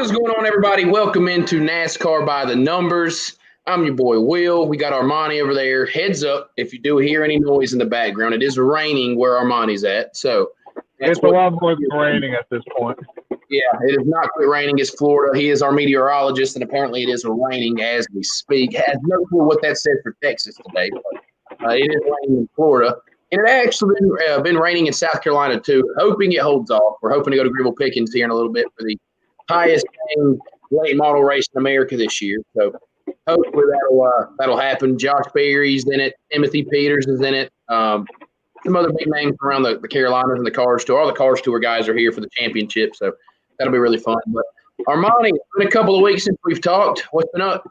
What is going on, everybody? Welcome into NASCAR by the Numbers. I'm your boy, Will. We got Armany over there. Heads up, if you do hear any noise in the background, it is raining where Armany's at. So it's a lot more than raining at this point. Yeah, it is not quite raining. It's Florida. He is our meteorologist, and apparently it is raining as we speak. Has no clue what that said for Texas today, but it is raining in Florida. And it actually been raining in South Carolina, too. Hoping it holds off. We're hoping to go to Greenville Pickens here in a little bit for the highest paying late model race in America this year. So hopefully that'll happen. Josh Berry's in it. Timothy Peters is in it. Some other big names around the Carolinas and the Cars Tour. All the Cars Tour guys are here for the championship, so that'll be really fun. But Armany, it's been a couple of weeks since we've talked. What's been up?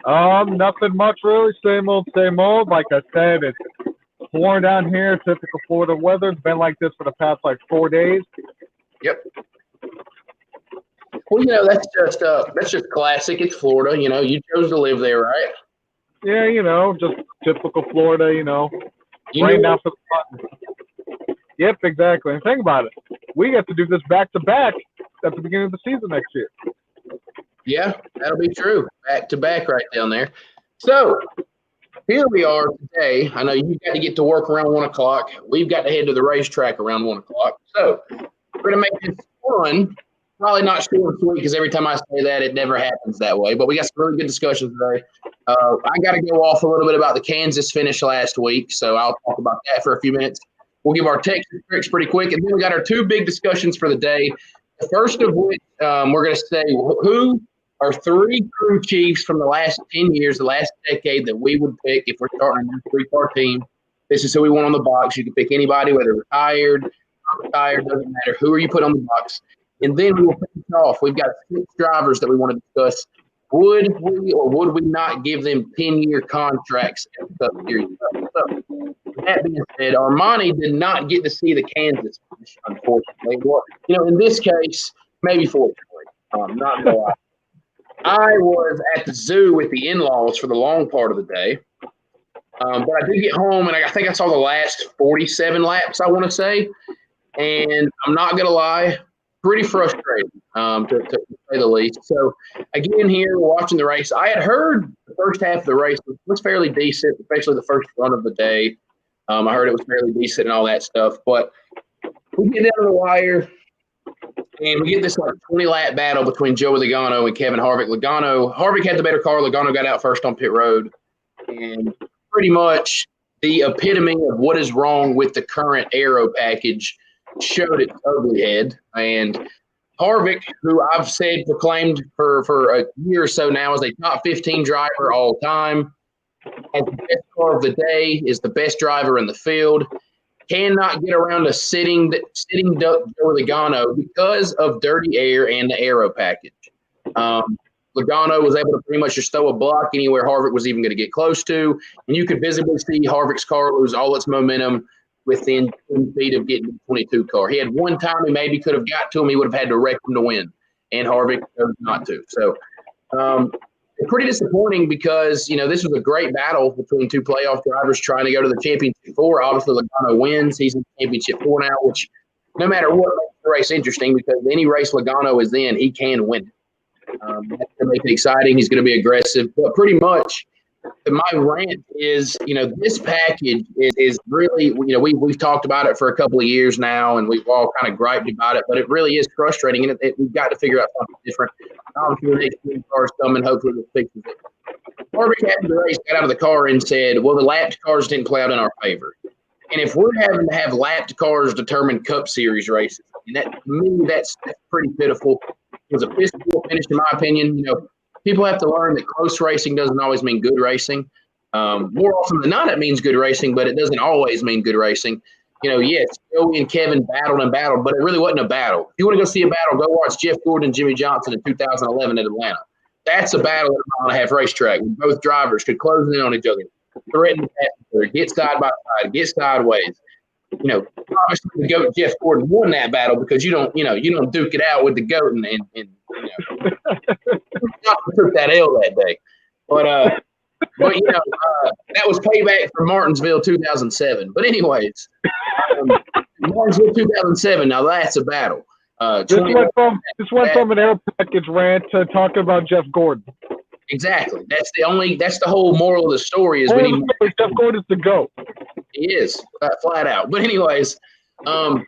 Nothing much really. Same old, same old. Like I said, it's pouring down here. Typical Florida weather. It's been like this for the past 4 days. Yep. Well, that's just classic. It's Florida. You chose to live there, right? Yeah, just typical Florida. Rain down for the button. Yep, exactly. And think about it. We get to do this back to back at the beginning of the season next year. Yeah, that'll be true. Back to back right down there. So here we are today. I know you've got to get to work around 1 o'clock. We've got to head to the racetrack around 1 o'clock. So we're going to make this fun. Probably not short and sweet because every time I say that, it never happens that way. But we got some really good discussions today. I got to go off a little bit about the Kansas finish last week, so I'll talk about that for a few minutes. We'll give our Texas tricks pretty quick, and then we got our two big discussions for the day. The first of which we're going to say who are three crew chiefs from the last 10 years, the last decade that we would pick if we're starting a new three-car team. This is who we want on the box. You can pick anybody, whether retired, not retired, doesn't matter. Who are you put on the box? And then we will finish off. We've got 6 drivers that we want to discuss. Would we or would we not give them 10-year contracts at the Cup Series? So, that being said, Armany did not get to see the Kansas finish, unfortunately. Well, in this case, maybe fortunately. Not going to lie. I was at the zoo with the in-laws for the long part of the day. But I did get home, and I think I saw the last 47 laps, I want to say. And I'm not going to lie, pretty frustrating, to say the least. So, again, here watching the race, I had heard the first half of the race was fairly decent, especially the first run of the day. I heard it was fairly decent and all that stuff. But we get down to the wire, and we get this 20-lap battle between Joey Logano and Kevin Harvick. Harvick had the better car. Logano got out first on pit road. And pretty much the epitome of what is wrong with the current aero package showed its ugly head. And Harvick, who I've said proclaimed for a year or so now as a top 15 driver all time, has the best car of the day, is the best driver in the field, cannot get around to sitting Joey Logano because of dirty air and the aero package. Logano was able to pretty much just throw a block anywhere Harvick was even going to get close to, and you could visibly see Harvick's car lose all its momentum within 10 feet of getting the 22 car. He had one time he maybe could have got to him. He would have had to wreck him to win, and Harvick chose not to. So pretty disappointing because, this was a great battle between two playoff drivers trying to go to the championship 4. Obviously, Logano wins. He's in championship 4 now, which no matter what makes the race interesting because any race Logano is in, he can win it. That's going to make it exciting. He's going to be aggressive. But pretty much my rant is, this package is really, we've talked about it for a couple of years now, and we've all kind of griped about it, but it really is frustrating, and we've got to figure out something different. Obviously, the next 2 cars coming, hopefully it fixes it. Harvick after the race got out of the car and said, well, the lapped cars didn't play out in our favor. And if we're having to have lapped cars determine Cup Series races, and to me, that's pretty pitiful. It was a piss-poor finish, in my opinion. People have to learn that close racing doesn't always mean good racing. More often than not, it means good racing, but it doesn't always mean good racing. Yes, Joey and Kevin battled, but it really wasn't a battle. If you want to go see a battle, go watch Jeff Gordon and Jimmy Johnson in 2011 at Atlanta. That's a battle at a mile-and-a-half racetrack when both drivers could close in on each other, threaten the passenger, get side by side, get sideways. Obviously the GOAT Jeff Gordon won that battle because you don't duke it out with the GOAT and took that L that day. But that was payback for Martinsville 2007. But anyways, Martinsville 2007, now that's a battle. This went from an air package rant to talking about Jeff Gordon. Exactly. That's the whole moral of the story is we need Jeff Gordon's the GOAT. He is flat out. But anyways, it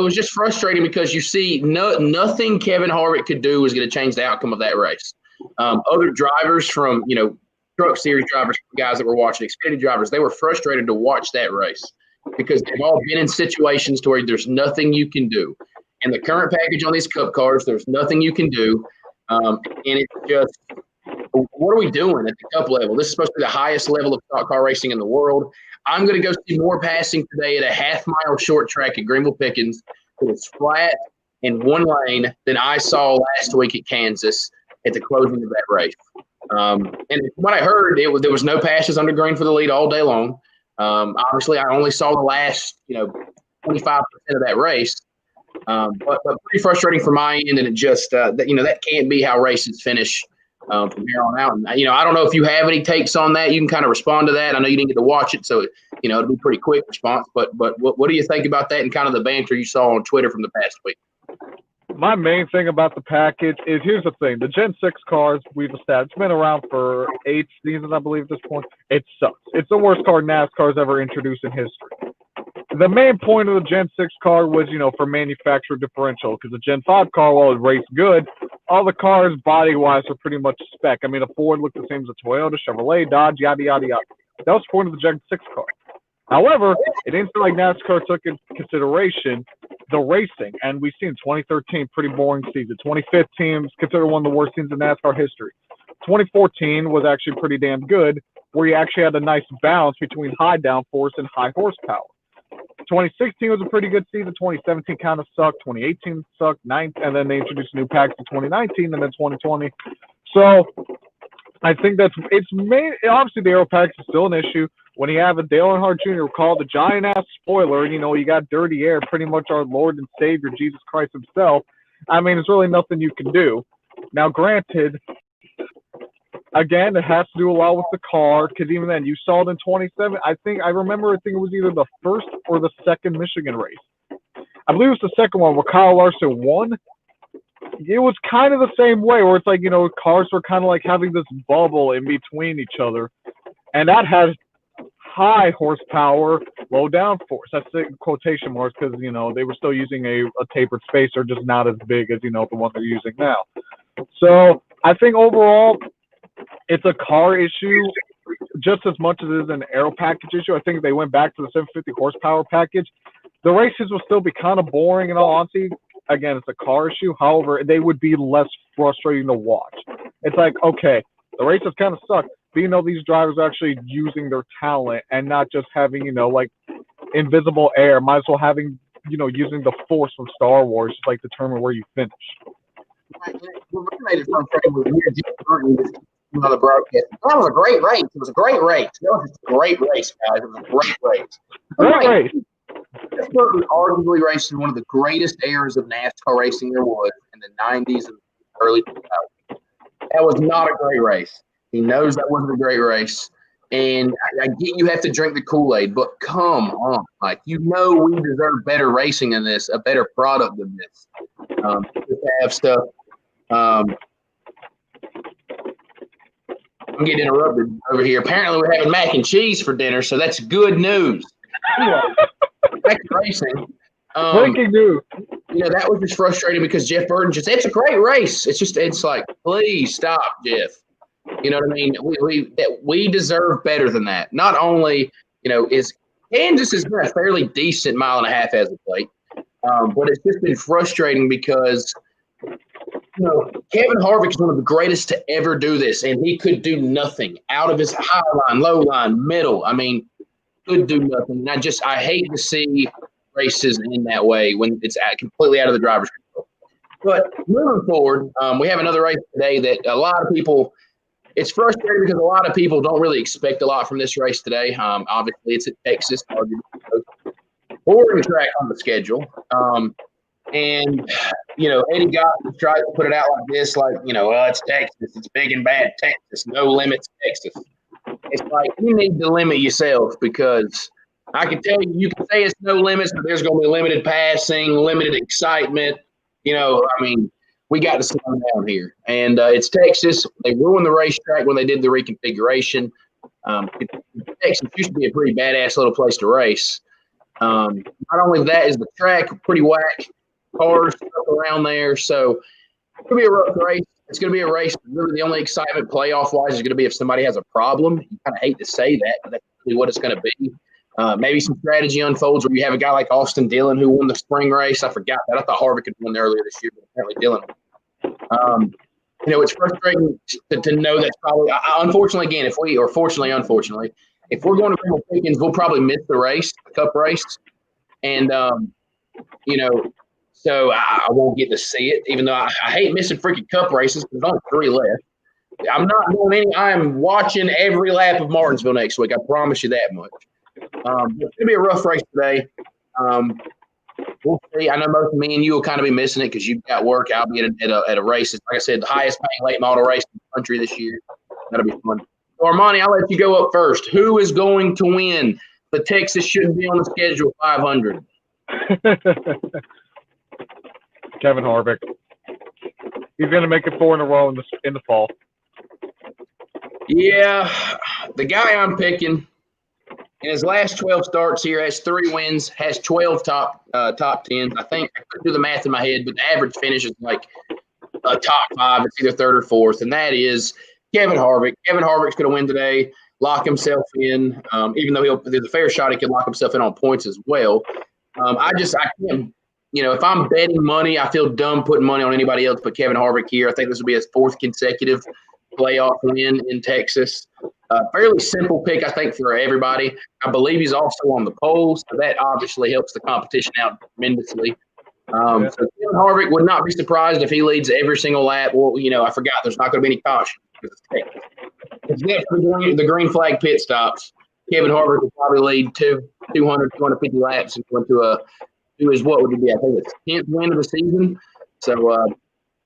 was just frustrating because you see nothing Kevin Harvick could do was going to change the outcome of that race. Other drivers from, Truck Series drivers, guys that were watching, Xfinity drivers, they were frustrated to watch that race because they've all been in situations to where there's nothing you can do. And the current package on these Cup cars, there's nothing you can do. And it's just, what are we doing at the Cup level? This is supposed to be the highest level of stock car racing in the world. I'm going to go see more passing today at a half-mile short track at Greenville-Pickens that is flat in one lane than I saw last week at Kansas at the closing of that race. And what I heard, there was no passes under green for the lead all day long. Obviously, I only saw the last 25% of that race. But pretty frustrating for my end, and it just that can't be how races finish from here on out. And, I don't know if you have any takes on that. You can kind of respond to that. I know you didn't get to watch it, so it'll be a pretty quick response. But what do you think about that and kind of the banter you saw on Twitter from the past week? My main thing about the package is, here's the thing. The Gen 6 cars, we've established, it's been around for 8 seasons, I believe, at this point. It sucks. It's the worst car NASCAR's ever introduced in history. The main point of the Gen 6 car was, for manufacturer differential, because the Gen 5 car, while it raced good, all the cars body-wise are pretty much spec. I mean, a Ford looked the same as a Toyota, Chevrolet, Dodge, yada, yada, yada. That was the point of the Gen 6 car. However, it didn't feel like NASCAR took into consideration the racing, and we've seen 2013, pretty boring season. 2015 was considered one of the worst seasons in NASCAR history. 2014 was actually pretty damn good, where you actually had a nice balance between high downforce and high horsepower. 2016 was a pretty good season. 2017 kind of sucked. 2018 sucked. And then they introduced new packs in 2019 and then 2020. So I think obviously the aero pack is still an issue. When you have a Dale Earnhardt Jr. called a giant-ass spoiler, and, you got dirty air, pretty much our Lord and Savior, Jesus Christ himself, I mean, there's really nothing you can do. Now, granted, again, it has to do a lot with the car, because even then, you saw it in 27. I think it was either the first or the second Michigan race. I believe it was the second one where Kyle Larson won. It was kind of the same way, where it's like, cars were kind of like having this bubble in between each other. And that has high horsepower, low downforce. That's the quotation marks because, they were still using a tapered spacer, just not as big as, the one they're using now. So I think overall, it's a car issue just as much as it is an aero package issue. I think if they went back to the 750 horsepower package, the races will still be kind of boring in all honesty. Again, it's a car issue. However, they would be less frustrating to watch. It's like, okay, the races kind of suck. But, these drivers are actually using their talent and not just having, like invisible air. Might as well having, using the force from Star Wars to like determine where you finish. What made it frustrating was on the broadcast. That was a great race. It was a great race. That was a great race, guys. It was a great race. Great race. This was arguably racing one of the greatest eras of NASCAR racing there was in the 90s and early 2000s. That was not a great race. He knows that wasn't a great race. And I get you have to drink the Kool-Aid, but come on. Like, we deserve better racing than this, a better product than this. To have stuff. I'm getting interrupted over here. Apparently, we're having mac and cheese for dinner, so that's good news. Anyway, back to racing. Breaking news. That was just frustrating because Jeff Burton it's a great race. It's like, please stop, Jeff. You know what I mean? We deserve better than that. Not only, is Kansas has been a fairly decent mile and a half as of late, but it's just been frustrating because, Kevin Harvick is one of the greatest to ever do this, and he could do nothing out of his high line, low line, middle. I mean, could do nothing. And I hate to see races in that way when it's completely out of the driver's control. But moving forward, we have another race today that a lot of people – it's frustrating because a lot of people don't really expect a lot from this race today. Obviously, it's at Texas. Boring track on the schedule. And, Eddie Gottlieb tried to put it out like this, like, it's Texas. It's big and bad Texas. No limits Texas. It's like you need to limit yourself because I can tell you can say it's no limits, but there's going to be limited passing, limited excitement. I mean, we got to slow down here. And it's Texas. They ruined the racetrack when they did the reconfiguration. Texas used to be a pretty badass little place to race. Not only that is the track pretty whack, cars stuck around there. So it's going to be a rough race. It's going to be a race. Really, the only excitement playoff-wise is going to be if somebody has a problem. You kind of hate to say that, but that's really what it's going to be. Maybe some strategy unfolds where you have a guy like Austin Dillon who won the spring race. I forgot that. I thought Harvick had won earlier this year, but apparently Dillon. It's frustrating to know that probably – unfortunately, again, unfortunately, if we're going to Colonel Pickens, we'll probably miss the race, the Cup race. And, so I won't get to see it, even though I hate missing freaking Cup races because there's only 3 left. I'm not doing any – I am watching every lap of Martinsville next week. I promise you that much. It's going to be a rough race today. We'll see. I know most of me and you will kind of be missing it because you've got work. I'll be at a race. It's, like I said, the highest paying late model race in the country this year. That'll be fun. So Armani, I'll let you go up first. Who is going to win the Texas shouldn't be on the schedule 500? Kevin Harvick. He's going to make it 4 in a row in the fall. Yeah, the guy I'm picking in his last 12 starts here has 3 wins, has 12 top 10s. I think I couldn't do the math in my head, but the average finish is like a top 5. It's either 3rd or 4th, and that is Kevin Harvick. Kevin Harvick's going to win today, lock himself in, even though there's a fair shot he could lock himself in on points as well. I can't. If I'm betting money, I feel dumb putting money on anybody else but Kevin Harvick here. I think this will be his 4th consecutive playoff win in Texas. Fairly simple pick, I think, for everybody. I believe he's also on the pole, so that obviously helps the competition out tremendously. So Kevin Harvick would not be surprised if he leads every single lap. Well, I forgot there's not going to be any caution because it's Texas. It's definitely the green flag pit stops. Kevin Harvick will probably lead 200, 250 laps and going to what would it be? I think it's 10th win of the season. So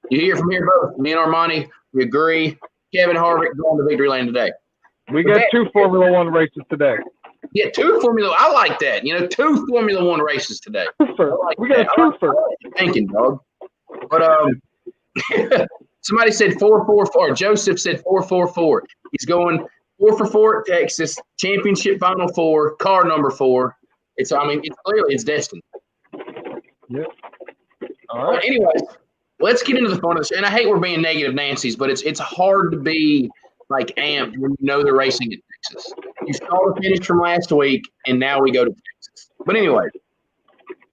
you hear from here both. Me and Armani, we agree. Kevin Harvick going to victory lane today. We got 2 Formula One races today. Yeah, 2 Formula. I like that. 2 Formula One races today. We got 2 for thinking, dog. But somebody said 4-4-4. Joseph said 4-4-4. He's going 4 for 4 at Texas. Championship final 4. Car number 4. It's clearly it's destined. Yeah. All right. Anyways, let's get into the fun of this. And I hate we're being negative Nancy's, but it's hard to be like amped when you know they're racing at Texas. You saw the finish from last week, and now we go to Texas. But anyway,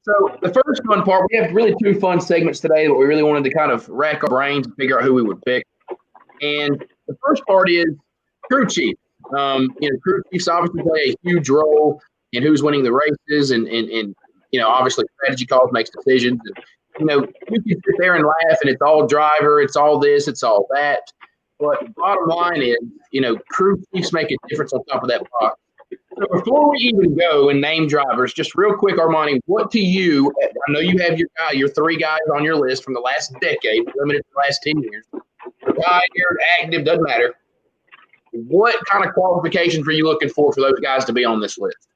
so the first fun part, we have really 2 fun segments today that we really wanted to kind of rack our brains and figure out who we would pick. And the first part is crew chief. Crew chiefs obviously play a huge role in who's winning the races and obviously strategy calls, makes decisions. And, you can sit there and laugh and it's all driver, it's all this, it's all that. But bottom line is, crew chiefs make a difference on top of that box. So before we even go and name drivers, just real quick, Armani, what to you, I know you have your 3 guys on your list from the last decade, limited to the last 10 years. Retired, active, doesn't matter. What kind of qualifications were you looking for those guys to be on this list?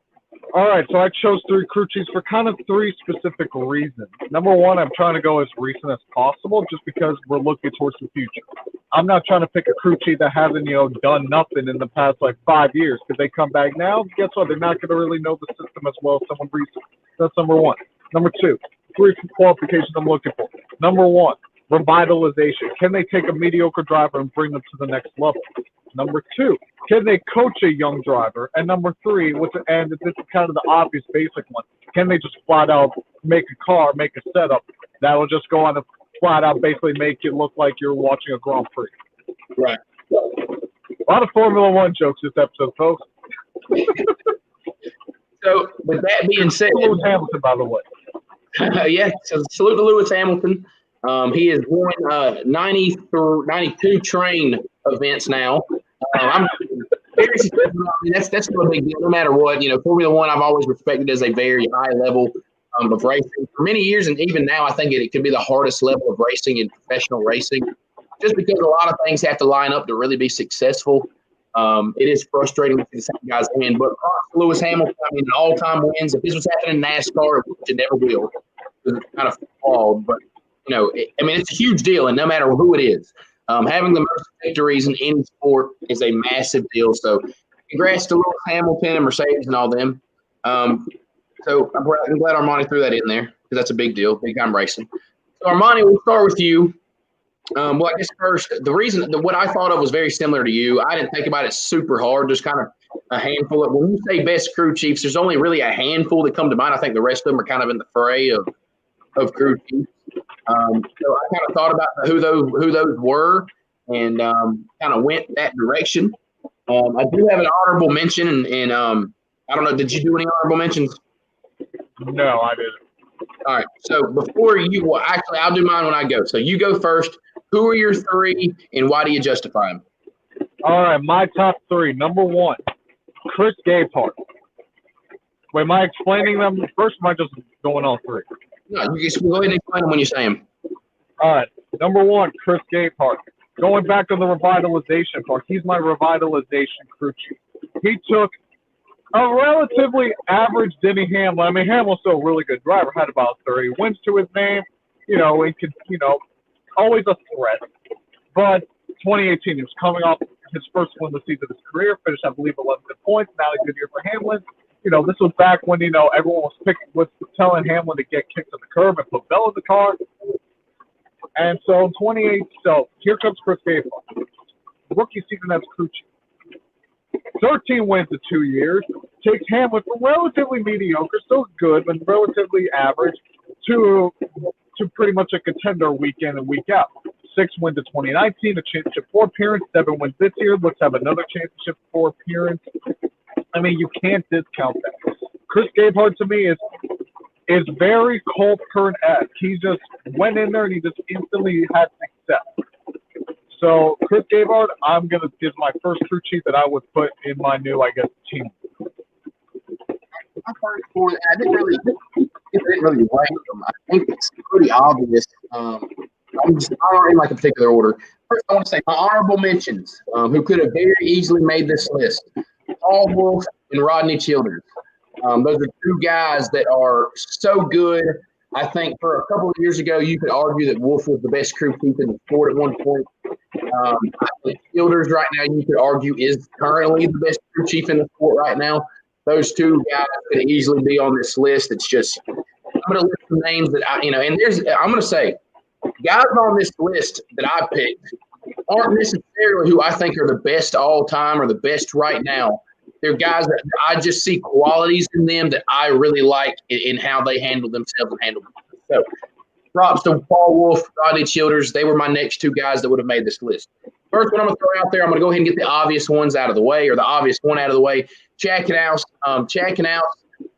All right, so I chose 3 crew chiefs for kind of 3 specific reasons. Number 1, I'm trying to go as recent as possible just because we're looking towards the future. I'm not trying to pick a crew chief that hasn't, done nothing in the past, 5 years. Because they come back now, guess what? They're not going to really know the system as well as someone recent. That's number 1. Number 2, 3 qualifications I'm looking for. Number 1, revitalization. Can they take a mediocre driver and bring them to the next level? Number 2, can they coach a young driver? And number 3, and this is kind of the obvious basic one, can they just flat out make a car, make a setup that will just go on and flat out basically make it look like you're watching a Grand Prix? Right. A lot of Formula One jokes this episode, folks. So with that being said, Lewis Hamilton, by the way. Yeah, so salute to Lewis Hamilton. He has won 92 train events now. I'm very successful. That's no big deal, no matter what. Formula One I've always respected as a very high level of racing. For many years, and even now, I think it could be the hardest level of racing in professional racing, just because a lot of things have to line up to really be successful. It is frustrating to see the same guys win. But Lewis Hamilton, all-time wins. If this was happening in NASCAR, it never will. It's kind of flawed, but I mean, it's a huge deal, and no matter who it is, having the most victories in any sport is a massive deal. So, congrats to Lewis Hamilton and Mercedes and all them. So I'm glad Armani threw that in there because that's a big deal, big time racing. So Armani, we'll start with you. Well, I guess first, what I thought of was very similar to you. I didn't think about it super hard, just kind of a handful of. When you say best crew chiefs, there's only really a handful that come to mind. I think the rest of them are kind of in the fray of crew chiefs. So I kind of thought about who those were and kind of went that direction. I do have an honorable mention, and I don't know. Did you do any honorable mentions? No, I didn't. All right. So before you, well, actually, I'll do mine when I go. So you go first. Who are your three, and why do you justify them? All right, my top three. Number one, Chris Gabehart. Wait, am I explaining them first? Or am I just going on three? No, you just go ahead and explain them when you say them. All right. Number one, Chris Gabehart. Going back to the revitalization part, he's my revitalization crew chief. He took a relatively average Denny Hamlin. I mean, Hamlin's still a really good driver. Had about 30 wins to his name. And could, always a threat. But 2018, he was coming off his first win of the season of his career. Finished, I believe, 11 good points. Not a good year for Hamlin. This was back when, everyone was telling Hamlin to get kicked to the curb and put Bell in the car. And so in 28, so here comes Chris Gabehart. Rookie season as crew chief. 13 wins in 2 years. Takes Hamlin from relatively mediocre, still good, but relatively average, to pretty much a contender week in and week out. 6 wins in 2019, a championship 4 appearance, 7 wins this year. Let's have another championship 4 appearance. I mean, you can't discount that. Chris Gabehart, to me, is very Cole Kern-esque. He just went in there and he just instantly had success. So, Chris Gabehart, I'm going to give my first crew chief that I would put in my new, team. I didn't really rank them. I think it's pretty obvious. I'm not in like a particular order. First, I want to say my honorable mentions, who could have very easily made this list: Paul Wolf and Rodney Childers. Those are 2 guys that are so good. I think for a couple of years ago, you could argue that Wolf was the best crew chief in the sport at one point. I think Childers right now, you could argue, is currently the best crew chief in the sport right now. Those 2 guys could easily be on this list. It's just, I'm going to list some names that I'm going to say, guys on this list that I picked aren't necessarily who I think are the best all time or the best right now. They're guys that I just see qualities in them that I really like in how they handle themselves and handle themselves. So, props to Paul Wolf, Rodney Childers. They were my next 2 guys that would have made this list. First one I'm going to throw out there, I'm going to go ahead and get the obvious ones out of the way, or the obvious one out of the way. Chad Knaus. Chad Knaus,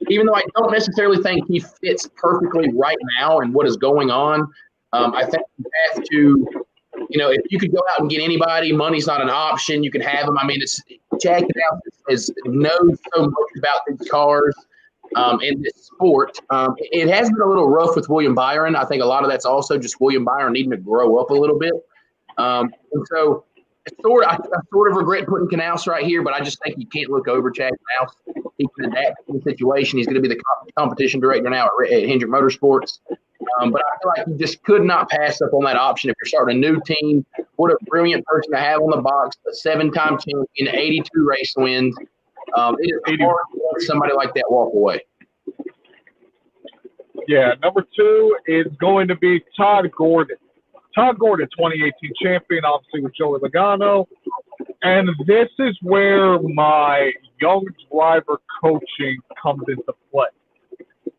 even though I don't necessarily think he fits perfectly right now and what is going on, I think you have to, if you could go out and get anybody, money's not an option. You can have them. I mean, Chad Knaus knows so much about these cars in this sport. It has been a little rough with William Byron. I think a lot of that's also just William Byron needing to grow up a little bit. And so I sort of regret putting Knaus right here, but I just think you can't look over Chad Knaus. He can adapt to the situation. He's going to be the competition director now at Hendrick Motorsports. But I feel like you just could not pass up on that option if you're starting a new team. What a brilliant person to have on the box, a 7-time champion, 82 race wins. It is hard to let somebody like that walk away. Yeah, number 2 is going to be Todd Gordon. Todd Gordon, 2018 champion, obviously with Joey Logano. And this is where my young driver coaching comes into play.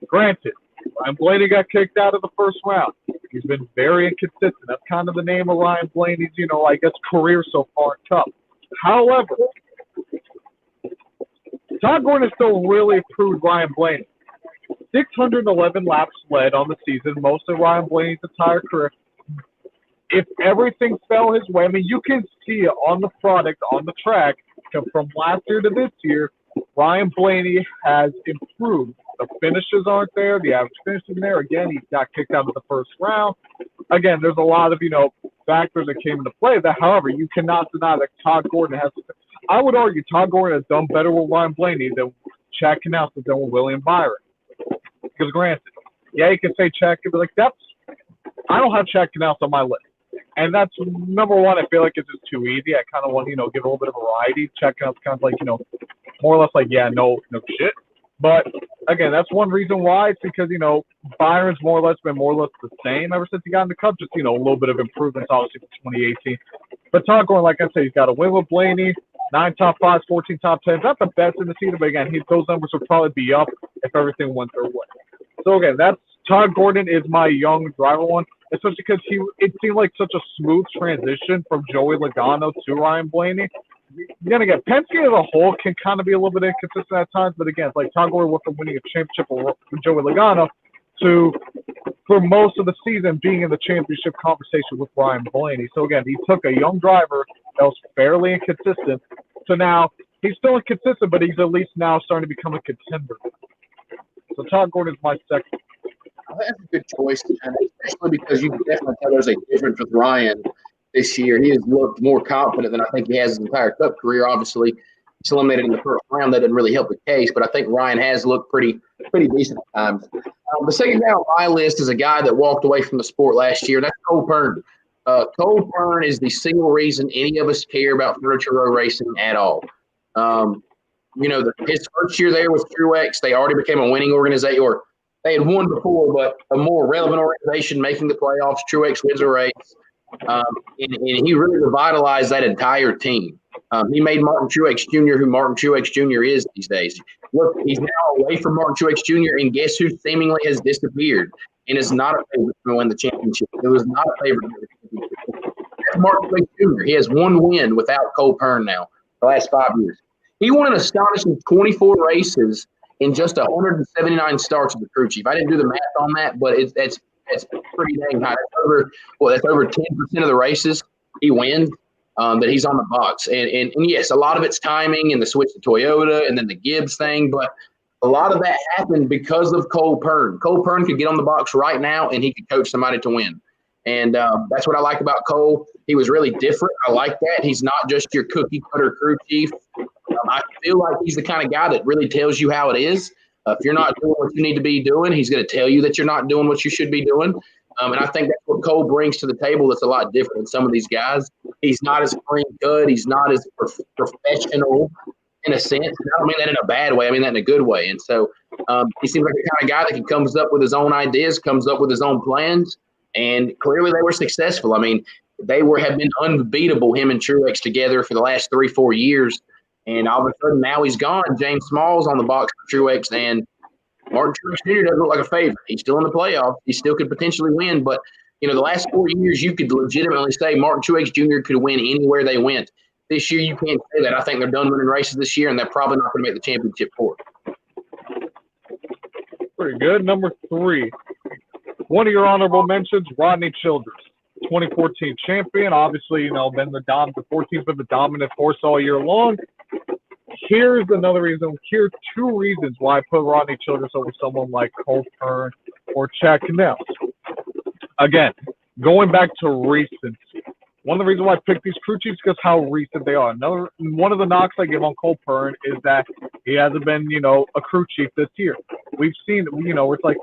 Granted, Ryan Blaney got kicked out of the first round. He's been very inconsistent. That's kind of the name of Ryan Blaney's, career so far in Cup. However, Todd Gordon still really improved Ryan Blaney. 611 laps led on the season, most of Ryan Blaney's entire career. If everything fell his way, I mean, you can see it on the product, on the track, from last year to this year, Ryan Blaney has improved. The finishes aren't there. The average finishes there. Again, he got kicked out of the first round. Again, there's a lot of, factors that came into play. That, however, you cannot deny that Todd Gordon has – I would argue Todd Gordon has done better with Ryan Blaney than Chad Knaus has done with William Byron. Because granted, yeah, you can say Chad could be like, I don't have Chad Knaus on my list. And that's number one. I feel like it's just too easy. I kind of want, give a little bit of variety. Chad Knaus kind of like, more or less like, yeah, no shit. But again, that's one reason why. It's because, Byron's more or less been more or less the same ever since he got in the Cup. Just, a little bit of improvements, obviously, for 2018. But Todd Gordon, like I said, he's got a win with Blaney, 9 top 5s, 14 top 10s. Not the best in the season, but again, those numbers would probably be up if everything went their way. So again, Todd Gordon is my young driver one, especially because it seemed like such a smooth transition from Joey Logano to Ryan Blaney. Then again, Penske as a whole can kind of be a little bit inconsistent at times, but again, it's like Todd Gordon went from winning a championship with Joey Logano to, for most of the season, being in the championship conversation with Ryan Blaney. So again, he took a young driver that was fairly inconsistent, so now he's still inconsistent, but he's at least now starting to become a contender. So Todd Gordon is my second. That's a good choice, especially because you can definitely tell there's a difference with Ryan this year. He has looked more confident than I think he has his entire Cup career. Obviously, he's eliminated in the first round. That didn't really help the case, but I think Ryan has looked pretty decent at times. The second guy on my list is a guy that walked away from the sport last year. That's Cole Pearn. Cole Pearn is the single reason any of us care about furniture row racing at all. His first year there was Truex. They already became a winning organization, or they had won before, but a more relevant organization making the playoffs. Truex wins a race. And he really revitalized that entire team. He made Martin Truex Jr. who Martin Truex Jr. is these days. Look, he's now away from Martin Truex Jr., and guess who seemingly has disappeared and is not a favorite to win the championship? It was not a favorite to win the championship. That's Martin Truex Jr. He has one win without Cole Pearn now the last 5 years. He won an astonishing 24 races in just 179 starts as a crew chief. I didn't do the math on that, but that's pretty dang high. That's over 10% of the races he wins that he's on the box. And yes, a lot of it's timing and the switch to Toyota and then the Gibbs thing, but a lot of that happened because of Cole Pearn. Cole Pearn could get on the box right now and he could coach somebody to win. And that's what I like about Cole. He was really different. I like that. He's not just your cookie-cutter crew chief. I feel like he's the kind of guy that really tells you how it is. If you're not doing what you need to be doing, he's going to tell you that you're not doing what you should be doing. And I think that's what Cole brings to the table that's a lot different than some of these guys. He's not as clean cut. He's not as professional in a sense. And I don't mean that in a bad way. I mean that in a good way. And so he seems like the kind of guy that comes up with his own ideas, comes up with his own plans. And clearly they were successful. I mean, have been unbeatable, him and Truex together for the last 3-4 years. And all of a sudden now he's gone. James Small's on the box for Truex, and Martin Truex Jr. doesn't look like a favorite. He's still in the playoffs. He still could potentially win. But, the last 4 years you could legitimately say Martin Truex Jr. could win anywhere they went. This year you can't say that. I think they're done winning races this year, and they're probably not going to make the championship for it. Pretty good. Number 3. One of your honorable mentions, Rodney Childers, 2014 champion. Obviously, been the 14's been the dominant force all year long. Here's another reason. Here are 2 reasons why I put Rodney Childers over someone like Cole Pearn or Chad Knaus. Again, going back to recency. One of the reasons why I picked these crew chiefs is because how recent they are. One of the knocks I give on Cole Pearn is that he hasn't been, a crew chief this year. We've seen, it's like,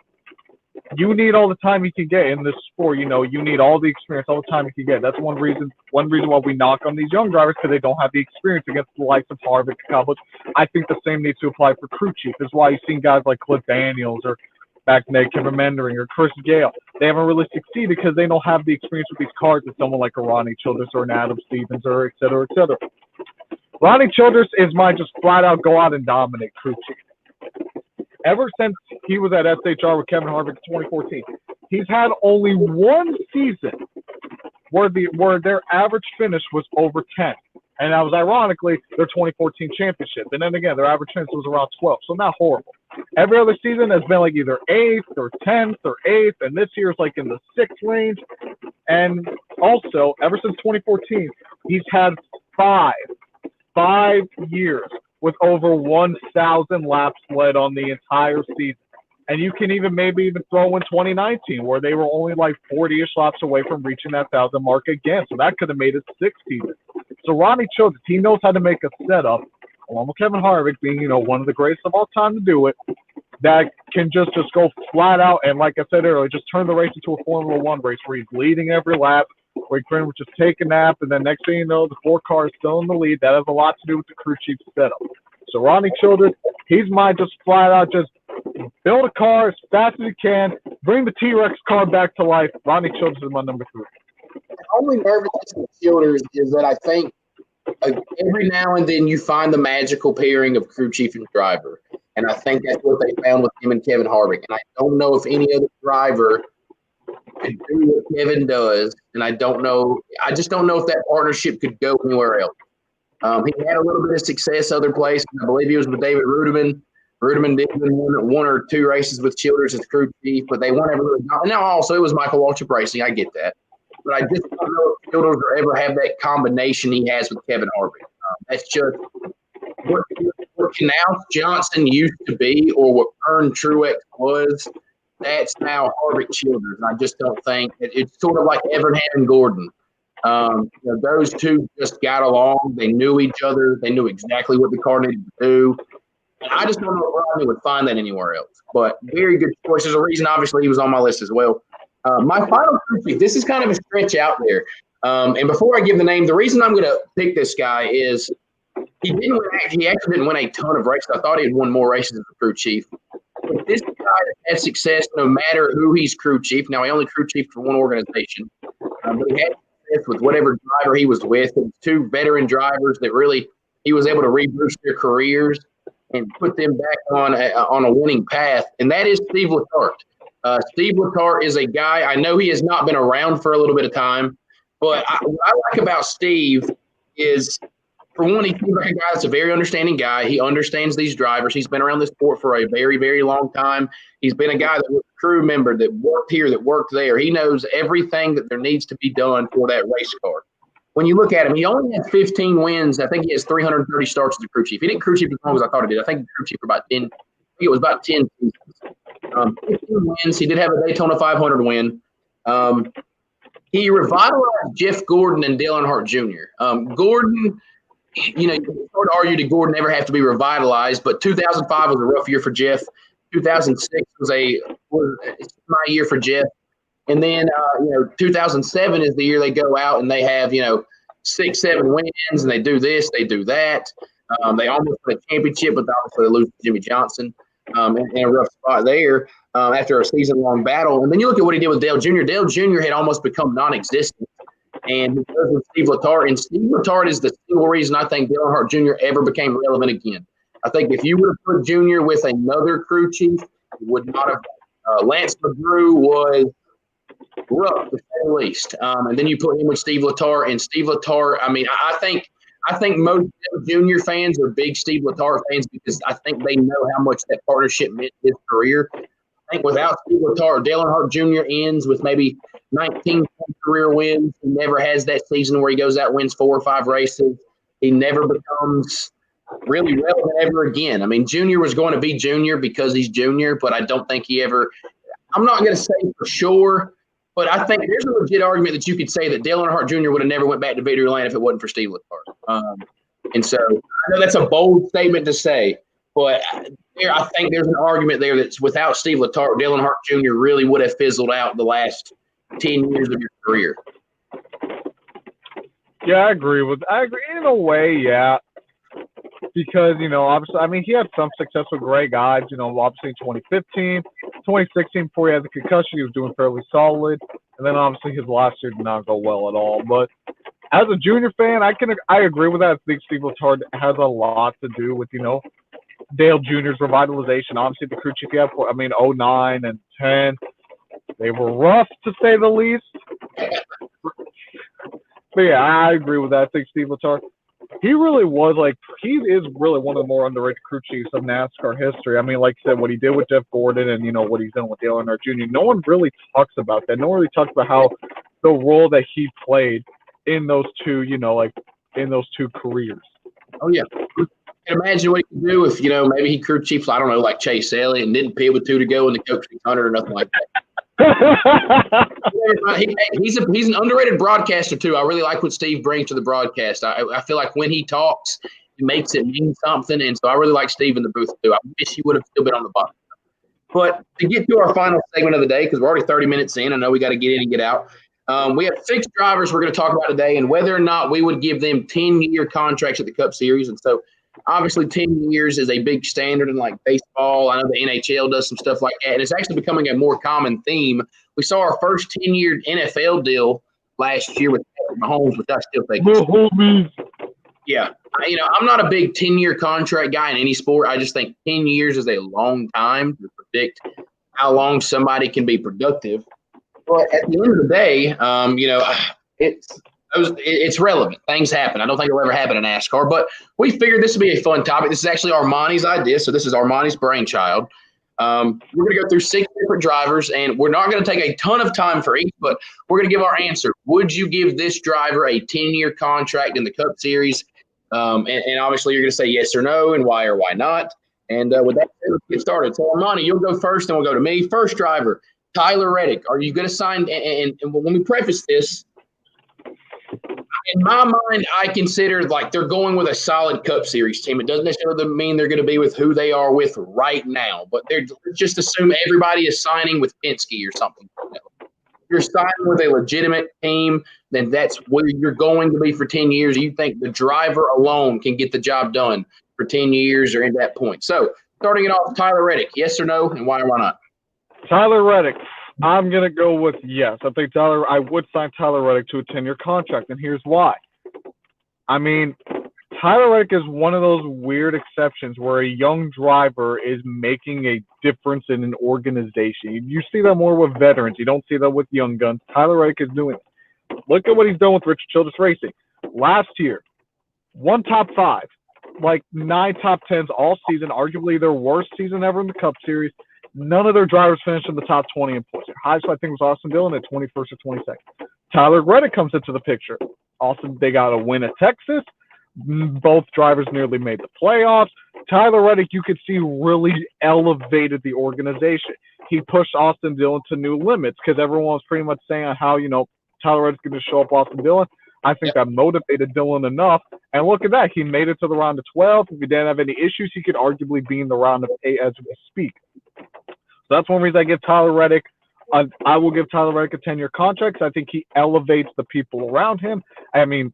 you need all the time you can get in this sport. You need all the experience, all the time you can get. That's one reason why we knock on these young drivers, because they don't have the experience against the likes of Harvick and Cowboys. I think the same needs to apply for crew chief. That's why you've seen guys like Cliff Daniels or back in the day, Kevin Mendering or Chris Gale. They haven't really succeeded because they don't have the experience with these cars that someone like a Ronnie Childers or an Adam Stevens or et cetera, et cetera. Ronnie Childers is my just flat out go out and dominate crew chief. Ever since he was at SHR with Kevin Harvick in 2014, he's had only one season where their average finish was over 10. And that was ironically their 2014 championship. And then again, their average finish was around 12. So not horrible. Every other season has been like either 8th or 10th or 8th. And this year is like in the 6th range. And also, ever since 2014, he's had 5 years with over 1,000 laps led on the entire season. And you can maybe even throw in 2019, where they were only like 40-ish laps away from reaching that 1,000 mark again. So that could have made it 6 seasons. So Ronnie Childers, he knows how to make a setup, along with Kevin Harvick being, one of the greatest of all time to do it. that can just go flat out and, like I said earlier, just turn the race into a Formula One race where he's leading every lap, where he can just take a nap, and then next thing you know, the 4 car is still in the lead. That has a lot to do with the crew chief setup. So Ronnie Childers, he's my just flat out just build a car as fast as you can, bring the T-Rex car back to life. Ronnie Childers is my number 3. The only nervousness with Childers is that I think every now and then you find the magical pairing of crew chief and driver. And I think that's what they found with him and Kevin Harvick. And I don't know if any other driver could do what Kevin does. And I just don't know if that partnership could go anywhere else. He had a little bit of success other places. I believe he was with David Rudiman. Rudiman did win one or two races with Childers as crew chief, but they weren't ever really. Now, also, it was Michael Waltrip Racing. I get that. But I just don't know if Childers will ever have that combination he has with Kevin Harvick. That's just what Knaus Johnson used to be, or what Ern Truex was. That's now Harvick Childers. And I just don't think it's sort of like Evernham and Gordon. Those two just got along. They knew each other. They knew exactly what the car needed to do. And I just don't know if Rodney would find that anywhere else. But very good choice. There's a reason, obviously, he was on my list as well. My final crew chief, this is kind of a stretch out there. And before I give the name, the reason I'm going to pick this guy is he actually didn't win a ton of races. I thought he had won more races as a crew chief. But this guy had success no matter who he's crew chief. Now, he only crew chief for one organization. But he had success with whatever driver he was with. It was 2 veteran drivers that really he was able to reboost their careers and put them back on a winning path, and that is Steve Letarte. Steve Letarte is a guy, I know he has not been around for a little bit of time, but what I like about Steve is, for one, he seems like a guy that's a very understanding guy. He understands these drivers. He's been around this sport for a very, very long time. He's been a guy that was a crew member that worked here, that worked there. He knows everything that there needs to be done for that race car. When you look at him, he only had 15 wins. I think he has 330 starts as a crew chief. He didn't crew chief as long as I thought he did. I think he crew chief for about 10. I think it was about 10 seasons. 15 wins. He did have a Daytona 500 win. He revitalized Jeff Gordon and Dale Earnhardt Jr. Gordon, you can sort of argue that Gordon never have to be revitalized, but 2005 was a rough year for Jeff. 2006 was my year for Jeff. And then, 2007 is the year they go out and they have, 6-7 wins, and they do this, they do that. They almost win a championship, but obviously they lose to Jimmy Johnson in a rough spot there after a season-long battle. And then you look at what he did with Dale Jr. Dale Jr. had almost become non-existent. And because of Steve Letarte, and Steve Letarte is the single reason I think Dale Earnhardt Jr. ever became relevant again. I think if you would have put Jr. with another crew chief, he would not have. Lance McGrew was rough, to say the least. And then you put him with Steve Letarte, and Steve Letarte, I think most junior fans are big Steve Letarte fans because I think they know how much that partnership meant to his career. I think without Steve Letarte, Dale Earnhardt Jr. ends with maybe 19 career wins. He never has that season where he goes out, wins 4 or 5 races. He never becomes really relevant ever again. Junior was going to be Junior because he's Junior, but I don't think he ever – I'm not going to say for sure, but I think there's a legit argument that you could say that Dale Earnhardt Jr. would have never went back to Victory Lane if it wasn't for Steve Letarte. And so I know that's a bold statement to say, but I think there's an argument there that without Steve Letarte, Dale Earnhardt Jr. really would have fizzled out the last 10 years of your career. Yeah, I agree in a way, yeah. Because, obviously, he had some success with great guys, obviously in 2015, 2016, before he had the concussion, he was doing fairly solid. And then, obviously, his last year did not go well at all. But as a junior fan, I agree with that. I think Steve Letarte has a lot to do with, Dale Jr.'s revitalization. Obviously, the crew chief he had for, 09 and 10, they were rough, to say the least. But, yeah, I agree with that. I think Steve Letarte, he really was he is really one of the more underrated crew chiefs of NASCAR history. Like you said, what he did with Jeff Gordon and, what he's done with Dale Earnhardt Jr., no one really talks about that. No one really talks about how the role that he played in those two, in those two careers. Oh, yeah. Imagine what he could do if, maybe he crew chiefs, I don't know, like Chase Elliott and didn't pit with 2 to go in the Coke 600 or nothing like that. He's an underrated broadcaster too. I really like what Steve brings to the broadcast. I feel like when he talks, he makes it mean something, and so I really like Steve in the booth too. I wish he would have still been on the bottom. But to get to our final segment of the day, because we're already 30 minutes in, I know we got to get in and get out. We have 6 drivers we're going to talk about today and whether or not we would give them 10-year contracts at the Cup Series. And so obviously 10 years is a big standard in like baseball. I know the NHL does some stuff like that. And it's actually becoming a more common theme. We saw our first 10-year NFL deal last year with Mahomes, which I still think yeah. I'm not a big 10-year contract guy in any sport. I just think 10 years is a long time to predict how long somebody can be productive. But at the end of the day, it's relevant. Things happen. I don't think it'll ever happen in NASCAR, but we figured this would be a fun topic. This is actually Armani's idea, so this is Armani's brainchild. We're going to go through 6 different drivers, and we're not going to take a ton of time for each, but we're going to give our answer. Would you give this driver a 10-year contract in the Cup Series? And obviously you're going to say yes or no and why or why not. And with that, let's get started. So, Armani, you'll go first, then we'll go to me. First driver, Tyler Reddick. Are you going to sign – and when we preface this, in my mind, I consider like they're going with a solid Cup Series team. It doesn't necessarily mean they're going to be with who they are with right now, but they're just assume everybody is signing with Penske or something. If you're signing with a legitimate team, then that's where you're going to be for 10 years. You think the driver alone can get the job done for 10 years or at that point. So starting it off, Tyler Reddick, yes or no, and why or why not? Tyler Reddick, I'm going to go with yes. I would sign Tyler Reddick to a 10-year contract, and here's why. I mean, Tyler Reddick is one of those weird exceptions where a young driver is making a difference in an organization. You see that more with veterans. You don't see that with young guns. Tyler Reddick is doing it. Look at what he's done with Richard Childress Racing. Last year, 1 top 5, like 9 top 10s all season, arguably their worst season ever in the Cup Series. None of their drivers finished in the top 20 in points. Highest, I think, was Austin Dillon at 21st or 22nd. Tyler Reddick comes into the picture. Austin, they got a win at Texas. Both drivers nearly made the playoffs. Tyler Reddick, you could see, really elevated the organization. He pushed Austin Dillon to new limits because everyone was pretty much saying how, Tyler Reddick's going to show up Austin Dillon. I think that motivated Dillon enough. And look at that. He made it to the round of 12. If he didn't have any issues, he could arguably be in the round of 8 as we speak. So that's one reason I give Tyler Reddick. I will give Tyler Reddick a 10-year contract because I think he elevates the people around him. I mean,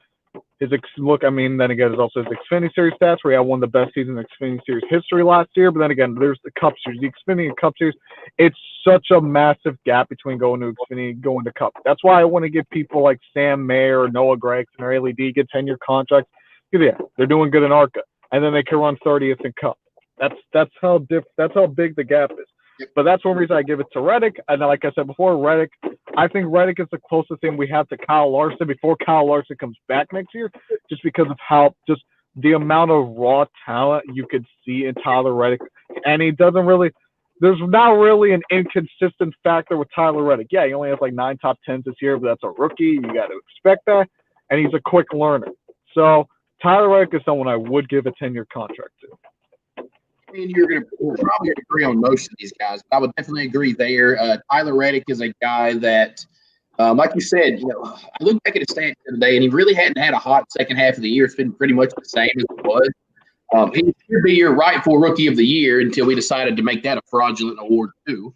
then again, there's also his Xfinity Series stats where he had one of the best seasons in Xfinity Series history last year. But then again, there's the Cup Series. The Xfinity and Cup Series, it's such a massive gap between going to Xfinity and going to Cup. That's why I want to give people like Sam Mayer or Noah Gragson or Haley D get 10-year contracts. Yeah, they're doing good in ARCA, and then they can run 30th in Cup. That's how big the gap is. But that's one reason I give it to Reddick. And like I said before, Reddick, I think Reddick is the closest thing we have to Kyle Larson before Kyle Larson comes back next year, just because of how just the amount of raw talent you could see in Tyler Reddick. And he doesn't really – there's not really an inconsistent factor with Tyler Reddick. Yeah, he only has like 9 top 10s this year, but that's a rookie. You got to expect that. And he's a quick learner. So Tyler Reddick is someone I would give a 10-year contract to. I mean, we're probably going to agree on most of these guys, but I would definitely agree there. Tyler Reddick is a guy that, like you said, I looked back at his stats the other day, and he really hadn't had a hot second half of the year. It's been pretty much the same as it was. He should be your rightful Rookie of the Year until we decided to make that a fraudulent award too.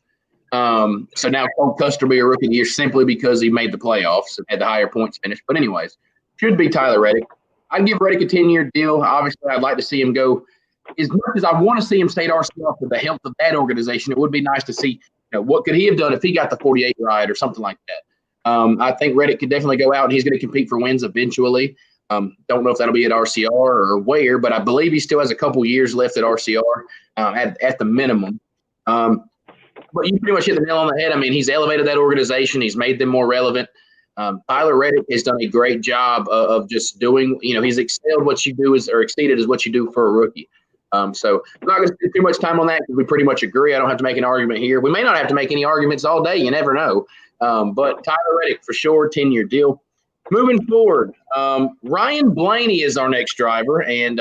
So now Cole Custer will be a Rookie of the Year simply because he made the playoffs and had the higher points finish. But anyways, should be Tyler Reddick. I'd give Reddick a 10-year deal. Obviously, I'd like to see him go. As much as I want to see him stay at RCR for the health of that organization, it would be nice to see, what could he have done if he got the 48 ride or something like that. I think Reddick could definitely go out and he's going to compete for wins eventually. Don't know if that'll be at RCR or where, but I believe he still has a couple years left at RCR at the minimum. But you pretty much hit the nail on the head. I mean, he's elevated that organization. He's made them more relevant. Tyler Reddick has done a great job of just doing, he's excelled what you do or exceeded is what you do for a rookie. So I'm not going to spend too much time on that because we pretty much agree. I don't have to make an argument here. We may not have to make any arguments all day. You never know. But Tyler Reddick, for sure, 10-year deal. Moving forward, Ryan Blaney is our next driver. And,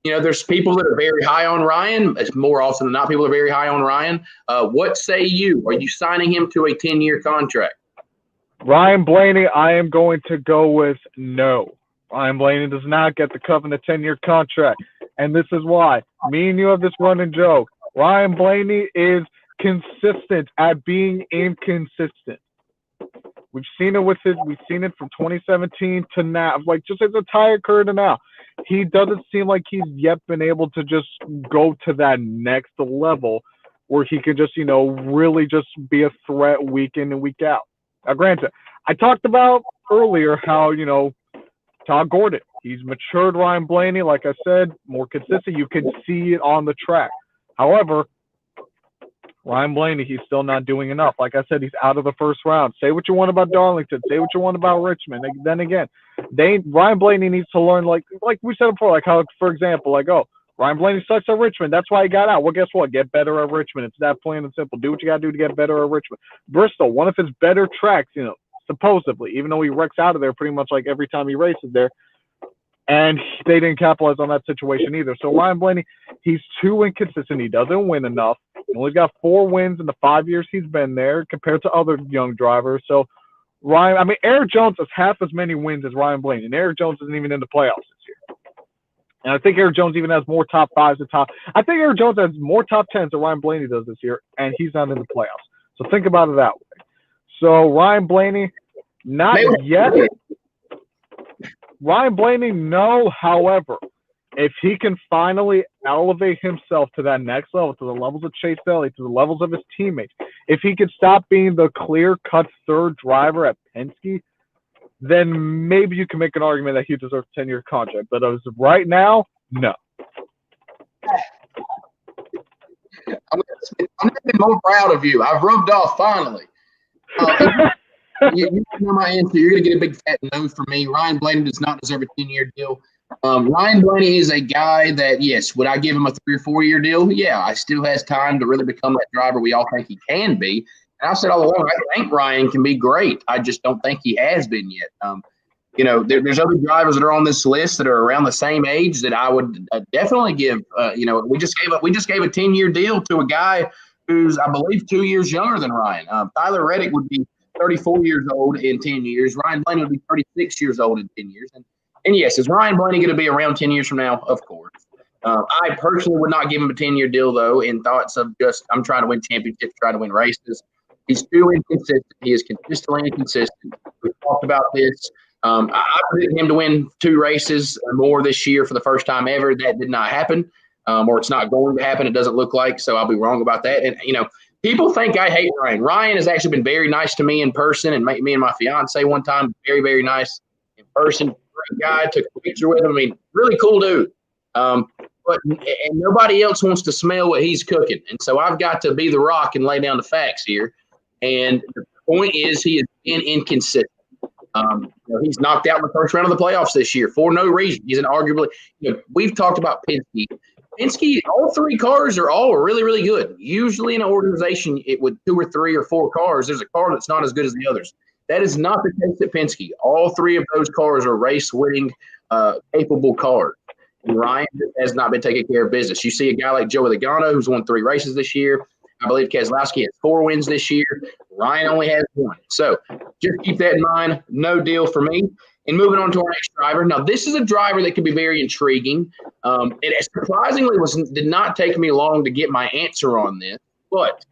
there's people that are very high on Ryan. It's more often than not, people are very high on Ryan. What say you? Are you signing him to a 10-year contract? Ryan Blaney, I am going to go with no. Ryan Blaney does not get the covenant 10-year contract. And this is why. Me and you have this running joke. Ryan Blaney is consistent at being inconsistent. We've seen it with it. We've seen it from 2017 to now, like just his entire career to now. He doesn't seem like he's yet been able to just go to that next level where he can just, really just be a threat week in and week out. Now, granted, I talked about earlier how, Todd Gordon, he's matured Ryan Blaney, like I said, more consistent. You can see it on the track. However, Ryan Blaney, he's still not doing enough. Like I said, he's out of the first round. Say what you want about Darlington. Say what you want about Richmond. Then again, Ryan Blaney needs to learn, like we said before, like how, for example, Ryan Blaney sucks at Richmond. That's why he got out. Well, guess what? Get better at Richmond. It's that plain and simple. Do what you got to do to get better at Richmond. Bristol, one of his better tracks, supposedly, even though he wrecks out of there pretty much like every time he races there. And they didn't capitalize on that situation either. So Ryan Blaney, he's too inconsistent. He doesn't win enough. He only got 4 wins in the 5 years he's been there compared to other young drivers. So Eric Jones has half as many wins as Ryan Blaney, and Eric Jones isn't even in the playoffs this year. And I think Eric Jones even has more top 5s than I think Eric Jones has more top 10s than Ryan Blaney does this year, and he's not in the playoffs. So think about it that way. So Ryan Blaney, not yet. Ryan Blaney, no. However, if he can finally elevate himself to that next level, to the levels of Chase Elliott, to the levels of his teammates, if he can stop being the clear-cut third driver at Penske, then maybe you can make an argument that he deserves a 10-year contract. But as of right now, no. I'm going to be more proud of you. I've rubbed off finally. You know my answer. You're going to get a big fat no from me. Ryan Blaney does not deserve a 10-year deal. Ryan Blaney is a guy that, yes, would I give him a 3 or 4 year deal? Yeah, I still has time to really become that driver we all think he can be. And I've said all along, I think Ryan can be great. I just don't think he has been yet. There's other drivers that are on this list that are around the same age that I would definitely give. We just gave a 10-year deal to a guy who's, I believe, 2 years younger than Ryan. Tyler Reddick would be 34 years old in 10 years. Ryan Blaney would be 36 years old in 10 years. And yes, is Ryan Blaney going to be around 10 years from now? Of course. I personally would not give him a 10-year deal, though, in thoughts of just I'm trying to win championships, trying to win races. He's too inconsistent. He is consistently inconsistent. We've talked about this. I predicted him to win 2 races or more this year for the first time ever. That did not happen, or it's not going to happen. It doesn't look like, so I'll be wrong about that. And, people think I hate Ryan. Ryan has actually been very nice to me in person, and me and my fiance one time, very, very nice in person. Great guy. Took a picture with him. I mean, really cool dude. But nobody else wants to smell what he's cooking. And so I've got to be the rock and lay down the facts here. And the point is he has been inconsistent. He's knocked out in the first round of the playoffs this year for no reason. He's an arguably we've talked about Penske. Penske, all 3 cars are all really, really good. Usually in an organization with 2 or 3 or 4 cars, there's a car that's not as good as the others. That is not the case at Penske. All 3 of those cars are race-winning, capable cars. And Ryan has not been taking care of business. You see a guy like Joey Logano, who's won 3 races this year. I believe Keselowski has 4 wins this year. Ryan only has 1. So just keep that in mind. No deal for me. And moving on to our next driver. Now, this is a driver that could be very intriguing. It surprisingly did not take me long to get my answer on this, but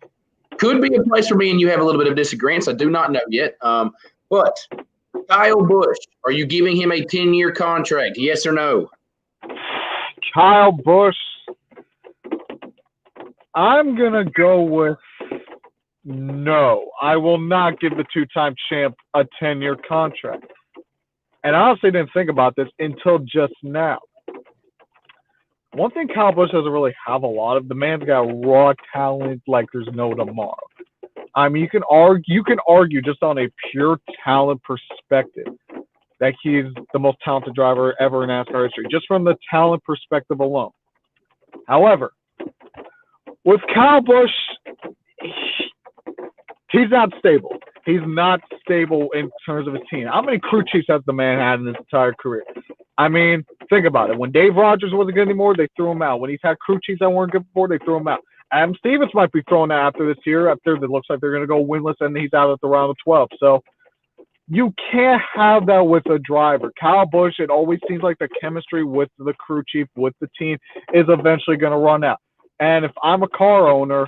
could be a place for me and you have a little bit of disagreement. I do not know yet. But Kyle Busch, are you giving him a 10-year contract? Yes or no? Kyle Busch, I'm going to go with no. I will not give the 2-time champ a 10-year contract. And I honestly didn't think about this until just now. One thing Kyle Busch doesn't really have a lot of, the man's got raw talent like there's no tomorrow. I mean, you can argue just on a pure talent perspective that he's the most talented driver ever in NASCAR history, just from the talent perspective alone. However, with Kyle Busch, he's not stable. He's not stable in terms of his team. How many crew chiefs has the man had in his entire career? I mean, think about it. When Dave Rogers wasn't good anymore, they threw him out. When he's had crew chiefs that weren't good before, they threw him out. Adam Stevens might be thrown out after this year, after it looks like they're going to go winless, and he's out at the round of 12. So you can't have that with a driver. Kyle Busch, it always seems like the chemistry with the crew chief, with the team, is eventually going to run out. And if I'm a car owner,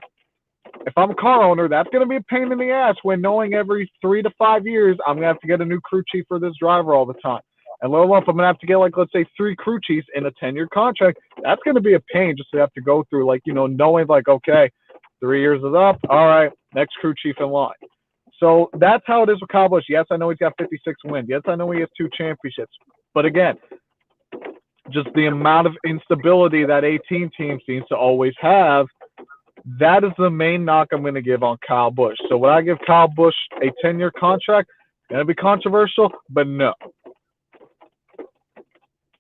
if I'm a car owner, that's going to be a pain in the ass when knowing every 3 to 5 years I'm going to have to get a new crew chief for this driver all the time. And low enough, I'm going to have to get, like, let's say 3 crew chiefs in a 10-year contract. That's going to be a pain just to have to go through, like, knowing, like, okay, 3 years is up. All right, next crew chief in line. So that's how it is with Kyle Busch. Yes, I know he's got 56 wins. Yes, I know he has 2 championships. But again, just the amount of instability that 18 team seems to always have, that is the main knock I'm going to give on Kyle Busch. So would I give Kyle Busch a 10-year contract? Going to be controversial, but no.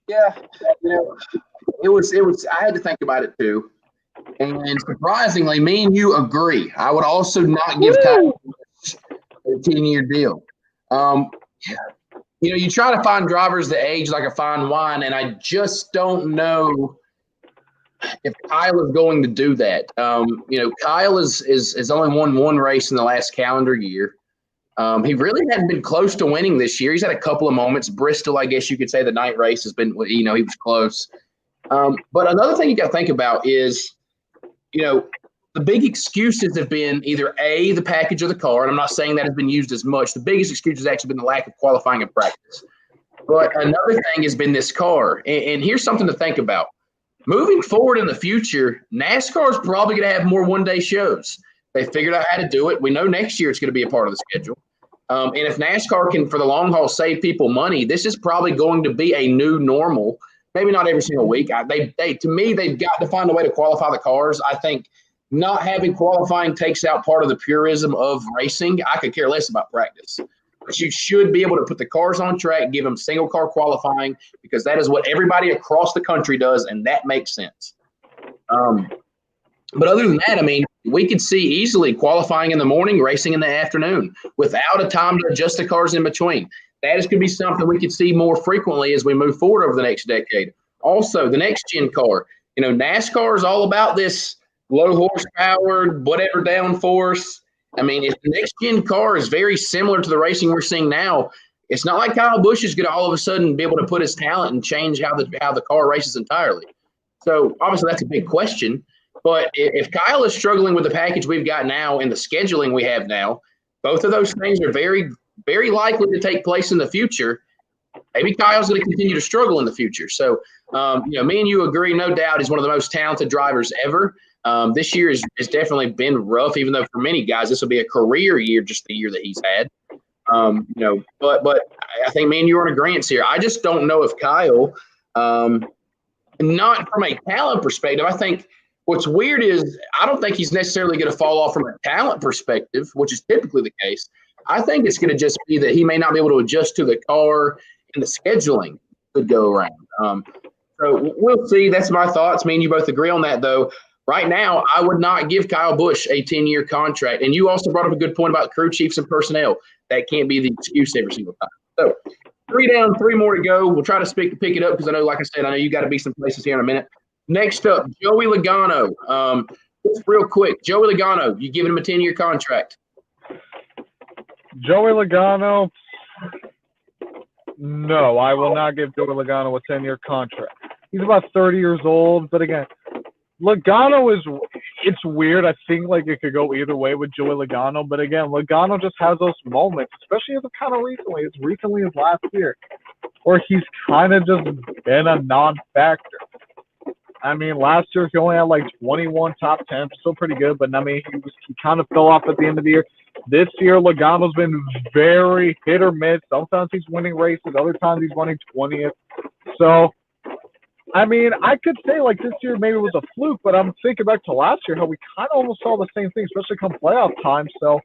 Yeah, it was. I had to think about it too, and surprisingly, me and you agree. I would also not give Kyle Busch a 10-year deal. You try to find drivers that age like a fine wine, and I just don't know if Kyle is going to do that. Kyle is only won 1 race in the last calendar year. He really hadn't been close to winning this year. He's had a couple of moments. Bristol, I guess you could say, the night race has been, he was close. But another thing you got to think about is, the big excuses have been either A, the package or the car, and I'm not saying that has been used as much. The biggest excuse has actually been the lack of qualifying and practice. But another thing has been this car. And here's something to think about. Moving forward in the future, NASCAR is probably going to have more one-day shows. They figured out how to do it. We know next year it's going to be a part of the schedule. And if NASCAR can, for the long haul, save people money, this is probably going to be a new normal. Maybe not every single week. To me, they've got to find a way to qualify the cars. I think not having qualifying takes out part of the purism of racing. I could care less about practice. But you should be able to put the cars on track, give them single car qualifying, because that is what everybody across the country does, and that makes sense. But other than that, we could see easily qualifying in the morning, racing in the afternoon, without a time to adjust the cars in between. That is going to be something we could see more frequently as we move forward over the next decade. Also, the next-gen car. NASCAR is all about this low horsepower, whatever downforce. If the next-gen car is very similar to the racing we're seeing now, it's not like Kyle Busch is going to all of a sudden be able to put his talent and change how the car races entirely. So, obviously, that's a big question. But if Kyle is struggling with the package we've got now and the scheduling we have now, both of those things are very, very likely to take place in the future. Maybe Kyle's going to continue to struggle in the future. So, me and you agree, no doubt, he's one of the most talented drivers ever. This year has definitely been rough, even though for many guys this will be a career year, just the year that he's had. But I think me and you are in agreement here. I just don't know if Kyle, not from a talent perspective, I think what's weird is I don't think he's necessarily going to fall off from a talent perspective, which is typically the case. I think it's going to just be that he may not be able to adjust to the car and the scheduling could go around. So we'll see. That's my thoughts. Me and you both agree on that, though. Right now, I would not give Kyle Busch a 10-year contract. And you also brought up a good point about crew chiefs and personnel. That can't be the excuse every single time. So 3 down, 3 more to go. We'll try to pick it up because I know, like I said, I know you got to be some places here in a minute. Next up, Joey Logano. Just real quick, Joey Logano, you giving him a 10-year contract? Joey Logano, no, I will not give Joey Logano a 10-year contract. He's about 30 years old, but again, Logano it's weird. I think like it could go either way with Joey Logano, but again, Logano just has those moments, especially as recently as last year, where he's kind of just been a non-factor. Last year he only had like 21 top 10, still pretty good, but he kind of fell off at the end of the year. This year, Logano's been very hit or miss. Sometimes he's winning races, other times he's running 20th. So, I could say like this year maybe it was a fluke, but I'm thinking back to last year how we kind of almost saw the same thing, especially come playoff time. So,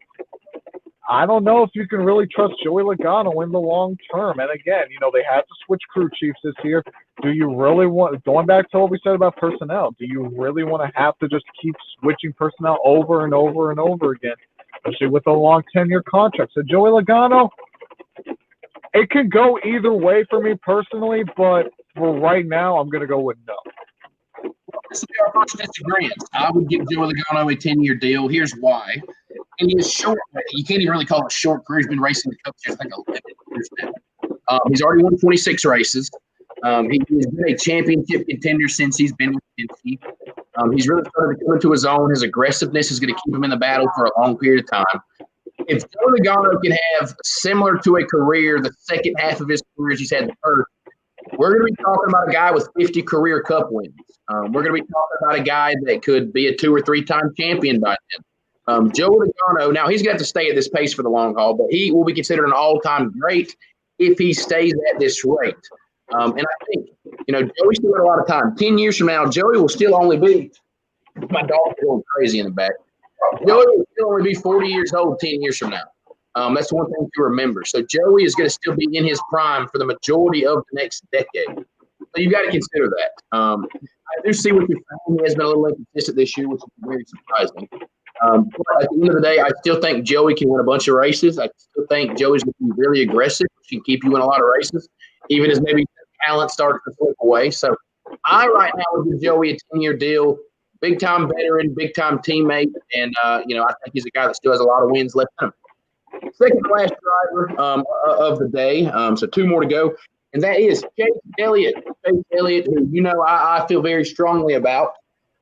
I don't know if you can really trust Joey Logano in the long term. And again, they had to switch crew chiefs this year. Do you really want, going back to what we said about personnel, do you really want to have to just keep switching personnel over and over and over again, especially with a long 10-year contract? So Joey Logano, it could go either way for me personally, but for right now, I'm going to go with no. This will be our first disagreement. I would give Joey Logano a 10-year deal. Here's why. And he is short. You can't even really call it a short career. He's been racing the Cup Series, I think, 11 years now. He's already won 26 races. He's been a championship contender since he's been with Penske. He's really started to come into his own. His aggressiveness is going to keep him in the battle for a long period of time. If Joe Logano can have similar to a career, the second half of his career as he's had the first, we're going to be talking about a guy with 50 career Cup wins. We're going to be talking about a guy that could be a 2 or 3 time champion by then. Joe Logano, now he's going to have to stay at this pace for the long haul, but he will be considered an all-time great if he stays at this rate. And I think, Joey's still got a lot of time. 10 years from now, Joey will still only be – my dog's going crazy in the back. Joey will still only be 40 years old 10 years from now. That's one thing to remember. So Joey is going to still be in his prime for the majority of the next decade. So you've got to consider that. I do see what you're saying. He has been a little inconsistent this year, which is very surprising. But at the end of the day, I still think Joey can win a bunch of races. I still think Joey's going to be really aggressive, which can keep you in a lot of races, even as maybe talent starts to slip away. So I right now would give Joey a 10-year deal. Big-time veteran, big-time teammate, and, I think he's a guy that still has a lot of wins left in him. Second to last driver of the day, so 2 more to go, and that is Chase Elliott. Chase Elliott, who, I feel very strongly about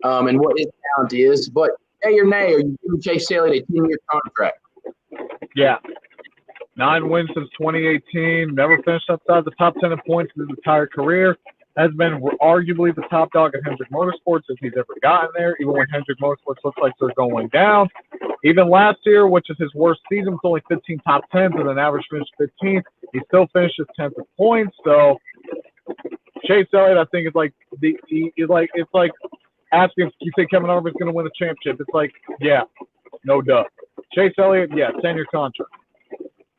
and what his talent is. But yay or nay, are you giving Chase Elliott a 10-year contract? Yeah. 9 wins since 2018, never finished outside the top 10 in points in his entire career. Has been arguably the top dog at Hendrick Motorsports if he's ever gotten there, even when Hendrick Motorsports looks like they're going down. Even last year, which is his worst season, with only 15 top 10s and an average finish 15th, he still finishes 10th in points. So Chase Elliott, I think, is like it's like asking if you think Kevin Harvick's going to win a championship. It's like, yeah, no duh. Chase Elliott, yeah, 10-year contract.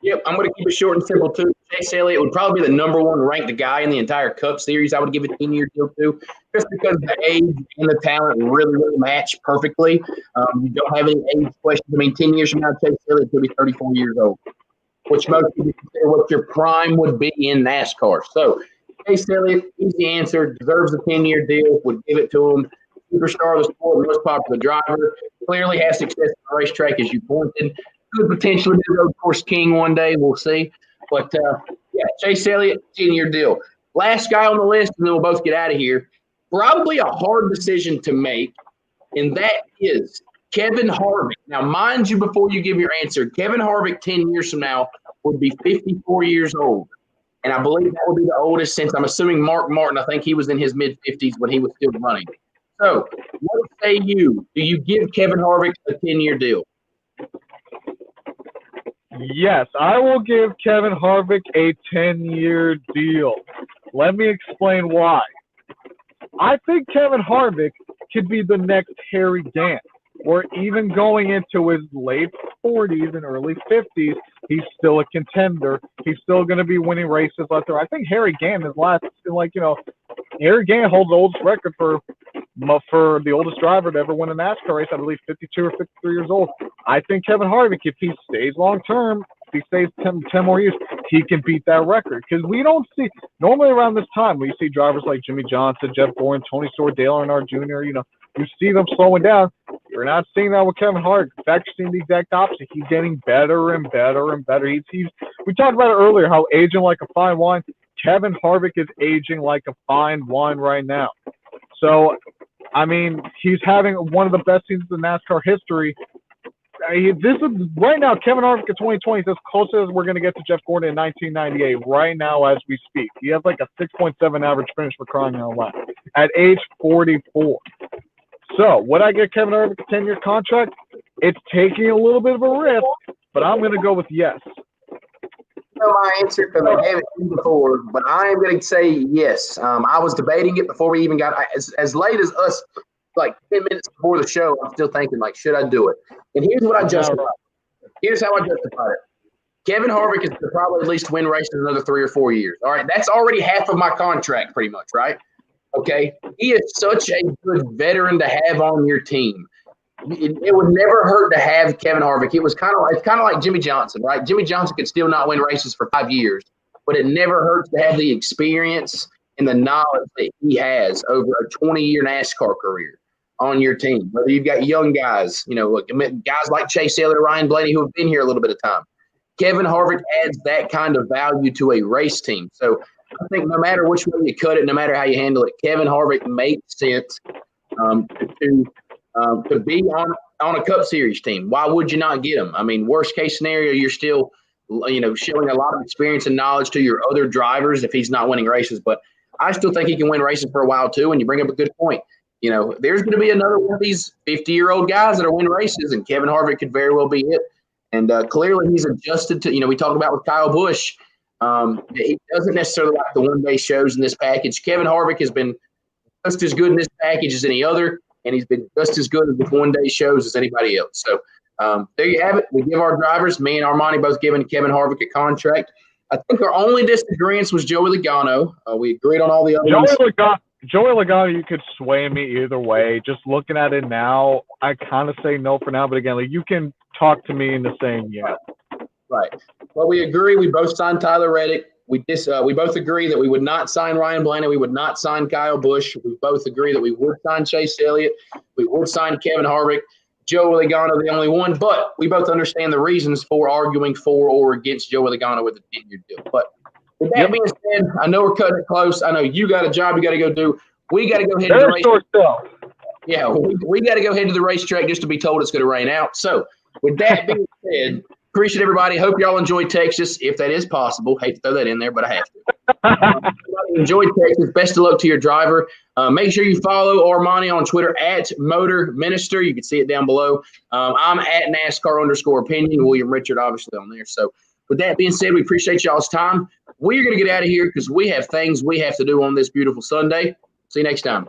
Yep, I'm going to keep it short and simple, too. Chase Elliott would probably be the number 1 ranked guy in the entire Cup Series. I would give it a 10-year deal, too, just because the age and the talent really, really match perfectly. You don't have any age questions. I mean, 10 years from now, Chase Elliott could be 34 years old, which most people consider what your prime would be in NASCAR. So, Chase Elliott, easy answer, deserves a 10-year deal, would give it to him. Superstar of the sport, most popular driver, clearly has success on the racetrack, as you pointed. Could potentially be the road course king one day. We'll see. But, Chase Elliott, 10-year deal. Last guy on the list, and then we'll both get out of here. Probably a hard decision to make, and that is Kevin Harvick. Now, mind you, before you give your answer, Kevin Harvick 10 years from now would be 54 years old. And I believe that would be the oldest since, I'm assuming, Mark Martin. I think he was in his mid-50s when he was still running. So, what say you? Do you give Kevin Harvick a 10-year deal? Yes, I will give Kevin Harvick a 10-year deal. Let me explain why. I think Kevin Harvick could be the next Harry Gant, or even going into his late 40s and early 50s, he's still a contender. He's still going to be winning races out there. I think Harry Gant is last, Harry Gant holds the oldest record for the oldest driver to ever win a NASCAR race, I believe 52 or 53 years old. I think Kevin Harvick, if he stays long-term, if he stays 10 more years, he can beat that record. Because we don't see – normally around this time, we see drivers like Jimmy Johnson, Jeff Gordon, Tony Stewart, Dale Earnhardt Jr., you see them slowing down. You're not seeing that with Kevin Harvick. In fact, you're seeing the exact opposite. He's getting better and better and better. We talked about it earlier, how aging like a fine wine. Kevin Harvick is aging like a fine wine right now. So, I mean, he's having one of the best seasons in NASCAR history. This is right now, Kevin Harvick in 2020 is as close as we're going to get to Jeff Gordon in 1998 right now as we speak. He has like a 6.7 average finish for crying out loud at age 44. So, would I get Kevin Harvick a 10-year contract? It's taking a little bit of a risk, but I'm going to go with yes. My answer, because I gave it to you before, but I am going to say yes. I was debating it before we even got as late as us, like 10 minutes before the show. I'm still thinking, should I do it? And here's what I justified. Here's how I justified it. Kevin Harvick is to probably at least win races another 3 or 4 years. All right, that's already half of my contract, pretty much, right? Okay, he is such a good veteran to have on your team. It would never hurt to have Kevin Harvick. It's kind of like Jimmy Johnson, right? Jimmy Johnson could still not win races for 5 years, but it never hurts to have the experience and the knowledge that he has over a 20-year NASCAR career on your team. Whether you've got young guys, guys like Chase Elliott or Ryan Blaney who have been here a little bit of time. Kevin Harvick adds that kind of value to a race team. So I think no matter which way you cut it, no matter how you handle it, Kevin Harvick makes sense to be on a Cup Series team. Why would you not get him? I mean, worst case scenario, you're still, showing a lot of experience and knowledge to your other drivers if he's not winning races. But I still think he can win races for a while too. And you bring up a good point. There's going to be another one of these 50-year-old guys that are winning races, and Kevin Harvick could very well be it. And clearly he's adjusted to, we talked about with Kyle Busch. He doesn't necessarily like the one-day shows in this package. Kevin Harvick has been just as good in this package as any other, and he's been just as good at the one-day shows as anybody else. So there you have it. We give our drivers, me and Armani, both giving Kevin Harvick a contract. I think our only disagreement was Joey Logano. We agreed on all the other ones. Joey Logano, you could sway me either way. Just looking at it now, I kind of say no for now. But again, you can talk to me into saying yeah. Right. Well, we agree. We both signed Tyler Reddick. We both agree that we would not sign Ryan Blaney. We would not sign Kyle Busch. We both agree that we would sign Chase Elliott. We would sign Kevin Harvick. Joey Logano, the only one. But we both understand the reasons for arguing for or against Joey Logano with a 10-year deal. But with that being said, I know we're cutting it close. I know you got a job you got to go do. We got to go ahead to the racetrack. Yeah, we got to go ahead to the racetrack just to be told it's going to rain out. So with that being said, appreciate everybody. Hope y'all enjoyed Texas, if that is possible. Hate to throw that in there, but I have to. Enjoy Texas. Best of luck to your driver. Make sure you follow Armani on Twitter at Motor Minister. You can see it down below. I'm at NASCAR_opinion. William Richard, obviously, on there. So with that being said, we appreciate y'all's time. We're going to get out of here because we have things we have to do on this beautiful Sunday. See you next time.